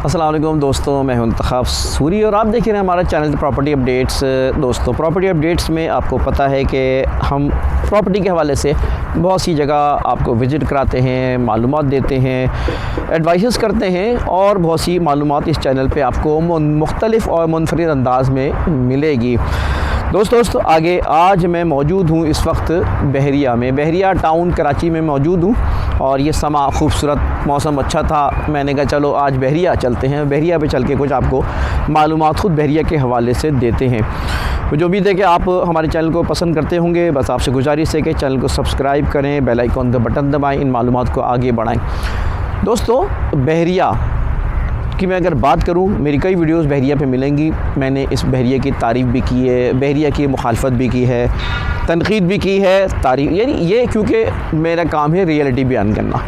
अस्सलाम वालेकुम दोस्तों, मैं हूं इंतखाब सूरी और आप देख रहे हैं हमारा चैनल प्रॉपर्टी अपडेट्स। दोस्तों, प्रॉपर्टी अपडेट्स में आपको पता है कि हम प्रॉपर्टी के हवाले से बहुत सी जगह आपको विज़िट कराते हैं, मालूमात देते हैं, एडवाइस करते हैं और बहुत सी मालूमात इस चैनल पे आपको मुख्तलिफ़ और मुनफरिद अंदाज में मिलेगी। दोस्तों आगे आज मैं मौजूद हूँ इस वक्त बहरिया में, बहरिया टाउन कराची में मौजूद हूँ और ये समा खूबसूरत, मौसम अच्छा था। मैंने कहा चलो आज बहरिया चलते हैं, बहरिया पे चल के कुछ आपको मालूमात खुद बहरिया के हवाले से देते हैं। तो जो भी देखें, आप हमारे चैनल को पसंद करते होंगे, बस आपसे गुजारिश है कि चैनल को सब्सक्राइब करें, बेल आइकॉन का बटन दबाएँ, इन मालूमात को आगे बढ़ाएँ। दोस्तों, बहरिया कि मैं अगर बात करूं, मेरी कई वीडियोस बहरिया पे मिलेंगी। मैंने इस बहरिया की तारीफ़ भी की है, बहरिया की मुखालफत भी की है, तनकीद भी की है, तारीफ़, यानी ये क्योंकि मेरा काम है रियलिटी बयान करना।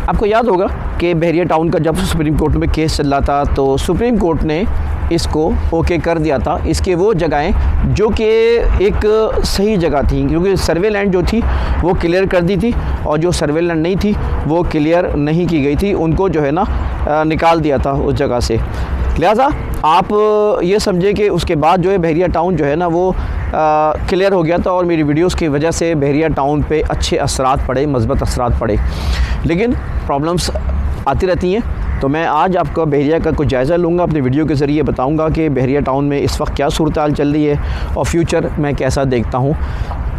आपको याद होगा कि बहरिया टाउन का जब सुप्रीम कोर्ट में केस चल रहा था तो सुप्रीम कोर्ट ने इसको ओके कर दिया था। इसके वो जगहें जो कि एक सही जगह थी, क्योंकि सर्वे लैंड जो थी वो क्लियर कर दी थी और जो सर्वे लैंड नहीं थी वो क्लियर नहीं की गई थी, उनको जो है ना निकाल दिया था उस जगह से। लिहाजा आप ये समझे कि उसके बाद जो है बहरिया टाउन जो है ना वो क्लियर हो गया था और मेरी वीडियोस की वजह से बहरिया टाउन पे अच्छे असरात पड़े, मज़बूत असरात पड़े। लेकिन प्रॉब्लम्स आती रहती हैं, तो मैं आज आपका बहरिया का कुछ जायज़ा लूँगा, अपने वीडियो के ज़रिए बताऊँगा कि बहरिया टाउन में इस वक्त क्या सूरत हाल चल रही है और फ्यूचर मैं कैसा देखता हूँ।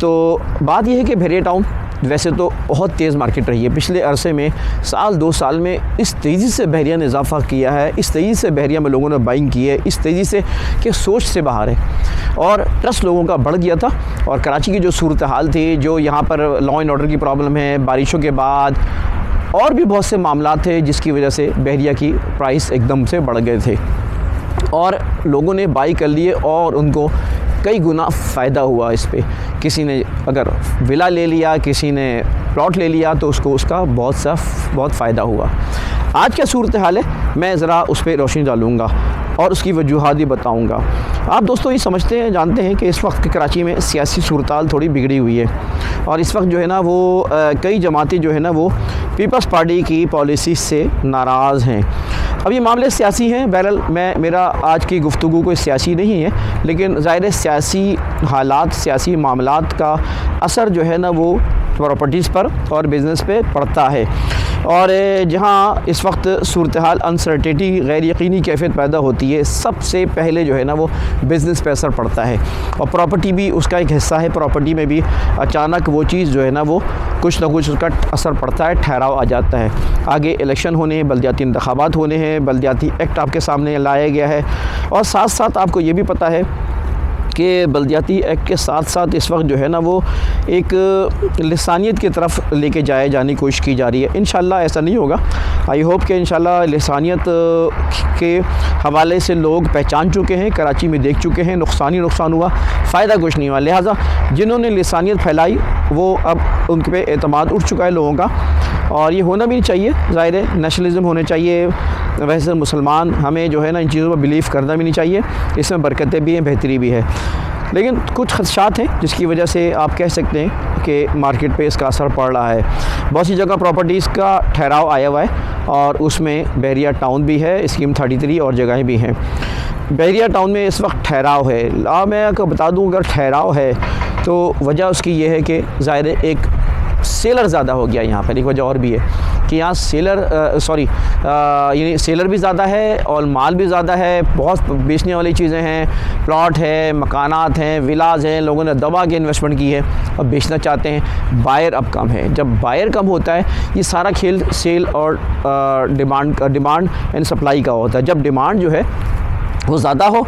तो बात यह है कि बहरिया टाउन वैसे तो बहुत तेज़ मार्केट रही है पिछले अरसे में, साल 2 साल में इस तेज़ी से बहरिया ने इजाफ़ा किया है, इस तेज़ी से बहरिया में लोगों ने बाइंग की है, इस तेज़ी से कि सोच से बाहर है और ट्रस्ट लोगों का बढ़ गया था। और कराची की जो सूरत हाल थी, जो यहाँ पर लॉ एंड ऑर्डर की प्रॉब्लम है, बारिशों के बाद और भी बहुत से मामला थे जिसकी वजह से बहरिया की प्राइस एकदम से बढ़ गए थे और लोगों ने बाई कर लिए और उनको कई गुना फ़ायदा हुआ इस पे। किसी ने अगर विला ले लिया, किसी ने प्लॉट ले लिया, तो उसको उसका बहुत फ़ायदा हुआ। आज क्या सूरत हाल है, मैं ज़रा उस पर रोशनी डालूँगा और उसकी वजूहात भी बताऊँगा। आप दोस्तों ये समझते हैं, जानते हैं कि इस वक्त कराची में सियासी सूरत हाल थोड़ी बिगड़ी हुई है और इस वक्त जो है ना वो कई जमातें जो है ना वो पीपल्स पार्टी की पॉलिसी से नाराज़ हैं। अब ये मामले सियासी हैं, बहरहाल मेरा आज की गुफ्तगू कोई सियासी नहीं है, लेकिन ज़ाहिर सियासी हालात, सियासी मामलात का असर जो है ना वो प्रॉपर्टीज़ पर और बिज़नेस पे पड़ता है। और जहाँ इस वक्त सूरत हाल अनसर्टेनिटी, गैर यकीनी कैफियत पैदा होती है, सबसे पहले जो है ना वो बिज़नेस पे असर पड़ता है और प्रॉपर्टी भी उसका एक हिस्सा है। प्रॉपर्टी में भी अचानक वो चीज़ जो है ना वो कुछ ना कुछ उसका असर पड़ता है, ठहराव आ जाता है। आगे इलेक्शन होने हैं, बल्दियाती इंतखाबात होने हैं, बल्दियाती एक्ट आपके सामने लाया गया है और साथ साथ आपको ये भी पता है कि बल्दियाती एक्ट के साथ साथ इस वक्त जो है ना वो एक लिसानियत की तरफ लेके जाने की कोशिश की जा रही है। इंशाल्लाह ऐसा नहीं होगा। आई होप कि इंशाल्लाह लिसानियत के हवाले से लोग पहचान चुके हैं, कराची में देख चुके हैं, नुकसान ही नुकसान हुआ, फ़ायदा कुछ नहीं हुआ। लिहाजा जिन्होंने लिसानियत फैलाई वो अब उनके पे एतमाद उठ चुका है लोगों का और ये होना भी नहीं चाहिए। ज़ाहिर है नेशनलिज़म होने चाहिए। वैसे मुसलमान हमें जो है ना इन चीज़ों पर बिलीव करना भी नहीं चाहिए, इसमें बरकतें भी हैं, बेहतरी भी है, लेकिन कुछ खदशात हैं जिसकी वजह से आप कह सकते हैं कि मार्केट पे इसका असर पड़ रहा है। बहुत सी जगह प्रॉपर्टीज़ का ठहराव आया हुआ है और उसमें बहरिया टाउन भी है, स्कीम 33 और जगहें भी हैं। बहरिया टाउन में इस वक्त ठहराव है। मैं आपको बता दूँ, अगर ठहराव है तो वजह उसकी ये है कि ज़ाहिर एक सेलर ज़्यादा हो गया यहाँ पर। एक वजह और भी है कि यहाँ यानी सेलर भी ज़्यादा है और माल भी ज़्यादा है, बहुत बेचने वाली चीज़ें हैं, प्लॉट है, मकानात हैं, विलाज हैं, लोगों ने दबा के इन्वेस्टमेंट की है और बेचना चाहते हैं। बायर अब कम है। जब बायर कम होता है, ये सारा खेल सेल और डिमांड एंड सप्लाई का होता है। जब डिमांड जो है वो ज़्यादा हो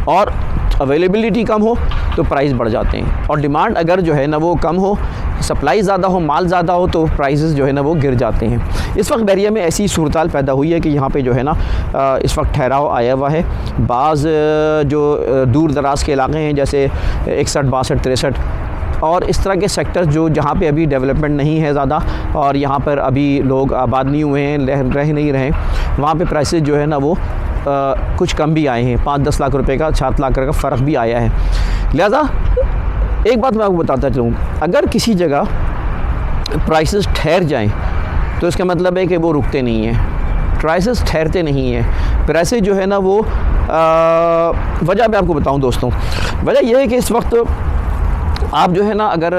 और अवेलेबिलिटी कम हो तो प्राइस बढ़ जाते हैं और डिमांड अगर जो है ना वो कम हो, सप्लाई ज़्यादा हो, माल ज़्यादा हो तो प्राइसेस जो है ना वो गिर जाते हैं। इस वक्त बहरिया में ऐसी सूरत हाल पैदा हुई है कि यहाँ पे जो है ना इस वक्त ठहराव आया हुआ है। बाज़ जो दूर दराज के इलाके हैं जैसे 61, 62, 63 और इस तरह के सेक्टर जो जहाँ पे अभी डेवलपमेंट नहीं है ज़्यादा और यहाँ पर अभी लोग आबाद नहीं हुए हैं, रह नहीं रहे, वहाँ पे प्राइसेस जो है ना वो कुछ कम भी आए हैं। 5-10 लाख रुपए का, 7 लाख का फ़र्क भी आया है। लिहाजा एक बात मैं आपको बताता चलूँ, अगर किसी जगह प्राइसेस ठहर जाएं तो इसका मतलब है कि वो रुकते नहीं हैं। प्राइसेस ठहरते नहीं हैं। प्राइसेस जो है ना वो वजह मैं आपको बताऊं दोस्तों, वजह यह है कि इस वक्त आप जो है ना अगर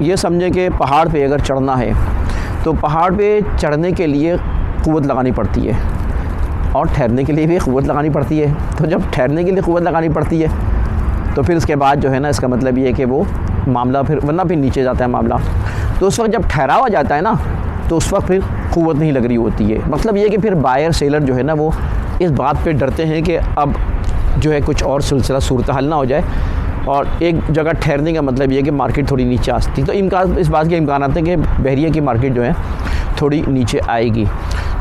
ये समझें कि पहाड़ पे अगर चढ़ना है तो पहाड़ पे चढ़ने के लिए क़ुव्वत लगानी पड़ती है और ठहरने के लिए भी क़ुव्वत लगानी पड़ती है। तो जब ठहरने के लिए क़ुव्वत लगानी पड़ती है तो फिर इसके बाद जो है ना इसका मतलब ये है कि वो मामला फिर वरना फिर नीचे जाता है मामला। तो उस वक्त जब ठहरावा जाता है ना तो उस वक्त फिर क़ुव्वत नहीं लग रही होती है। मतलब ये कि फिर बायर सेलर जो है ना वो इस बात पे डरते हैं कि अब जो है कुछ और सिलसिला सूरत हाल ना हो जाए और एक जगह ठहरने का मतलब ये है कि मार्केट थोड़ी नीचे आ सकती है। तो इम्कान इस बात के इम्कान आते हैं कि बहरिया की मार्केट जो है थोड़ी नीचे आएगी।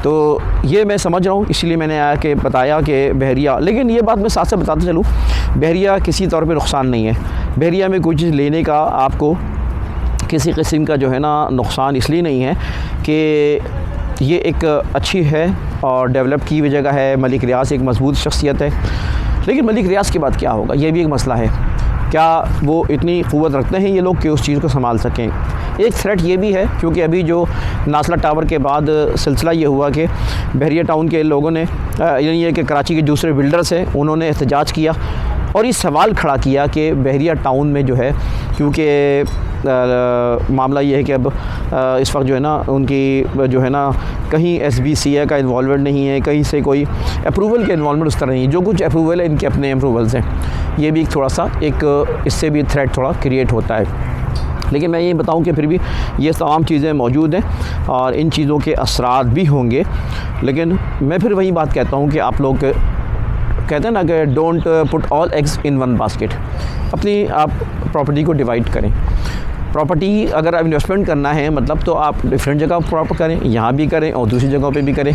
तो ये मैं समझ रहा हूँ, इसीलिए मैंने आया कि बताया कि बहरिया, लेकिन ये बात मैं साथ साथ बताते चलूँ, बहरिया किसी तौर पे नुकसान नहीं है। बहरिया में कोई चीज़ लेने का आपको किसी किस्म का जो है ना नुकसान इसलिए नहीं है कि ये एक अच्छी है और डेवलप की हुई जगह है। मलिक रियाज एक मजबूत शख्सियत है, लेकिन मलिक रियाज के बाद क्या होगा ये भी एक मसला है। क्या वो इतनी क़ुव्वत रखते हैं ये लोग कि उस चीज़ को संभाल सकें। एक थ्रेट ये भी है क्योंकि अभी जो नासला टावर के बाद सिलसिला ये हुआ कि बहरिया टाउन के लोगों ने यानी ये कि कराची के दूसरे बिल्डर्स हैं उन्होंने एहतजाज किया और ये सवाल खड़ा किया कि बहरिया टाउन में जो है, क्योंकि मामला ये है कि अब इस वक्त जो है ना उनकी जो है ना कहीं SBCA का इन्वॉल्वमेंट नहीं है, कहीं से कोई अप्रूवल के इन्वॉल्वमेंट उस तरह नहीं है। जो कुछ अप्रूवल है इनके अपने अप्रूवल्स हैं। ये भी थोड़ा सा एक इससे भी थ्रेट थोड़ा क्रिएट होता है। लेकिन मैं ये बताऊं कि फिर भी ये तमाम चीज़ें मौजूद हैं और इन चीज़ों के असरात भी होंगे। लेकिन मैं फिर वही बात कहता हूं कि आप लोग कहते हैं ना कि don't put all eggs in one basket. अपनी आप प्रॉपर्टी को डिवाइड करें। प्रॉपर्टी अगर आप इन्वेस्टमेंट करना है मतलब तो आप डिफरेंट जगह प्रॉपर करें, यहाँ भी करें और दूसरी जगहों पे भी करें।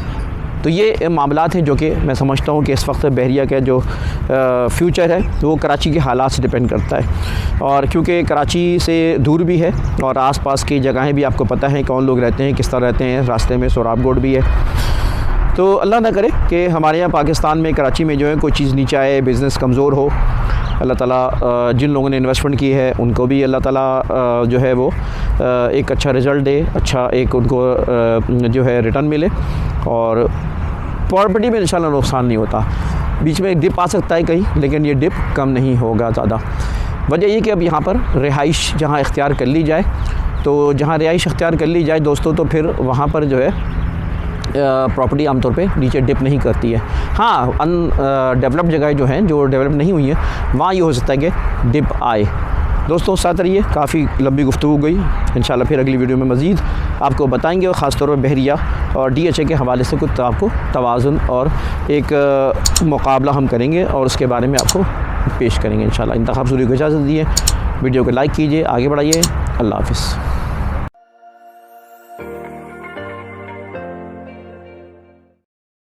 तो ये मामलात हैं जो कि मैं समझता हूँ कि इस वक्त बहरिया का जो फ्यूचर है वो कराची के हालात से डिपेंड करता है। और क्योंकि कराची से दूर भी है और आसपास की जगहें भी आपको पता है कौन लोग रहते हैं, किस तरह रहते हैं, रास्ते में सोराबगोड भी है। तो अल्लाह ना करे कि हमारे यहाँ पाकिस्तान में कराची में जो है कोई चीज़ नीचे आए, बिज़नेस कमज़ोर हो। अल्लाह ताला जिन लोगों ने इन्वेस्टमेंट की है उनको भी अल्लाह ताला जो है वो एक अच्छा रिज़ल्ट दे, अच्छा एक उनको जो है रिटर्न मिले और प्रॉपर्टी में इंशाल्लाह नुकसान नहीं होता। बीच में एक डिप आ सकता है कहीं, लेकिन ये डिप कम नहीं होगा ज़्यादा। वजह ये कि अब यहाँ पर रिहाइश जहाँ इख्तियार कर ली जाए, तो जहाँ रिहाइश इख्तियार कर ली जाए दोस्तों तो फिर वहाँ पर जो है प्रॉपर्टी आमतौर पे नीचे डिप नहीं करती है। हाँ, डेवलप जगह जो हैं, जो डेवलप नहीं हुई हैं, वहाँ ये हो सकता है कि डिप आए। दोस्तों साथ रहिए, काफ़ी लंबी गुफ्तगू गई। इंशाल्लाह फिर अगली वीडियो में मज़ीद आपको बताएंगे और ख़ास तौर पर बहरिया और DHA के हवाले से कुछ आपको तवाज़ुन और एक मुकाबला हम करेंगे और उसके बारे में आपको पेश करेंगे इंशाल्लाह। इंतखाब सूरी को इजाज़त दिए, वीडियो को लाइक कीजिए, आगे बढ़ाइए। अल्लाह हाफ़िज़।